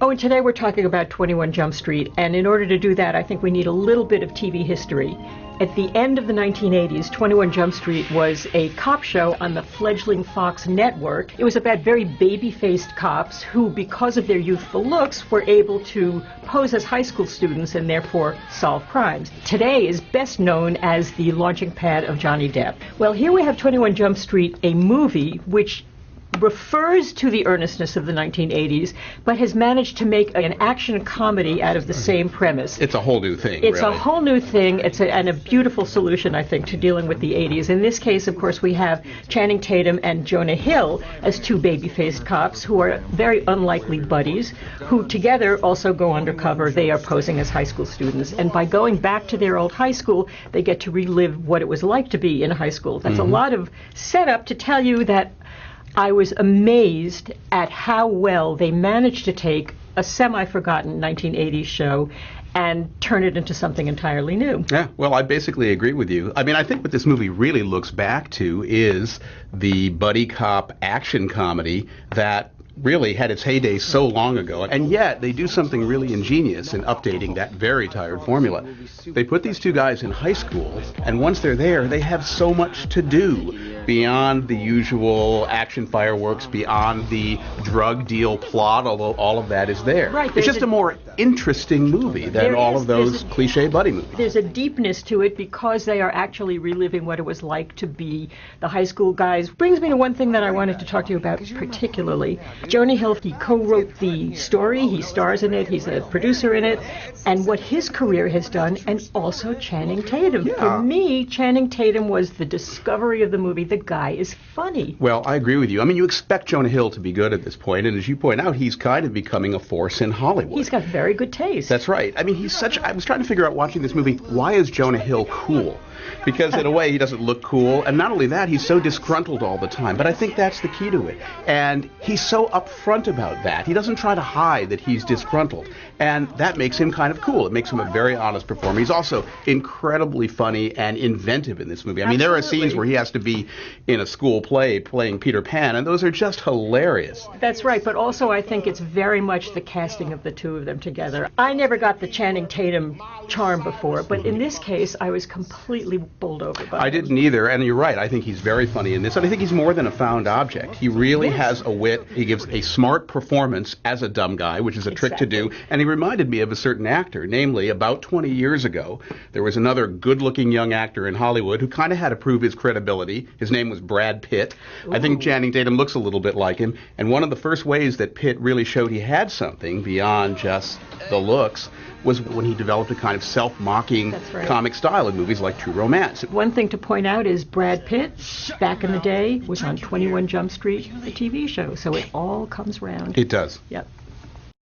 Oh, and today we're talking about 21 Jump Street, and in order to do that, I think we need a little bit of TV history. At the end of the 1980s, 21 Jump Street was a cop show on the fledgling Fox network. It was about very baby-faced cops who, because of their youthful looks, were able to pose as high school students and therefore solve crimes. Today is best known as the launching pad of Johnny Depp. Well, here we have 21 Jump Street, a movie which refers to the earnestness of the 1980s, but has managed to make an action comedy out of the same premise. It's a whole new thing, It's really. a whole new thing. And a beautiful solution, I think, to dealing with the 80s. In this case, of course, we have Channing Tatum and Jonah Hill as two baby-faced cops who are very unlikely buddies, who together also go undercover. They are posing as high school students. And by going back to their old high school, they get to relive what it was like to be in high school. That's a lot of setup to tell you that I was amazed at how well they managed to take a semi-forgotten 1980s show and turn it into something entirely new. Yeah, well, I basically agree with you. I mean, I think what this movie really looks back to is the buddy cop action comedy that really had its heyday so long ago, and yet they do something really ingenious in updating that very tired formula. They put these two guys in high school, and once they're there, they have so much to do beyond the usual action fireworks, beyond the drug deal plot, although all of that is there. Right, it's just a more interesting movie than all of those cliche buddy movies. There's a deepness to it because they are actually reliving what it was like to be the high school guys. Brings me to one thing that I wanted to talk to you about particularly. Jonah Hill, he co-wrote the story, he stars in it, he's a producer in it, and what his career has done, and also Channing Tatum. Yeah. For me, Channing Tatum was the discovery of the movie. The guy is funny. Well, I agree with you. I mean, you expect Jonah Hill to be good at this point, and as you point out, he's kind of becoming a force in Hollywood. He's got very good taste. That's right. I mean, I was trying to figure out watching this movie, why is Jonah Hill cool? Because in a way, he doesn't look cool, and not only that, he's so disgruntled all the time, but I think that's the key to it. And he's so upfront about that. He doesn't try to hide that he's disgruntled, and that makes him kind of cool. It makes him a very honest performer. He's also incredibly funny and inventive in this movie. I mean, there are scenes where he has to be in a school play playing Peter Pan, and those are just hilarious. That's right, but also I think it's very much the casting of the two of them together. I never got the Channing Tatum charm before, but in this case, I was completely bowled over by I didn't either, and you're right. I think he's very funny in this, and I think he's more than a found object. He really has a wit. He gives a smart performance as a dumb guy, which is a trick to do, and he reminded me of a certain actor. Namely, about 20 years ago, there was another good-looking young actor in Hollywood who kind of had to prove his credibility. His name was Brad Pitt. Ooh. I think Channing Tatum looks a little bit like him, and one of the first ways that Pitt really showed he had something beyond just the looks was when he developed a kind of self-mocking comic style in movies like True Romance. One thing to point out is Brad Pitt, back in the day, was on 21 Jump Street, the TV show, so it all comes round. It does. Yep.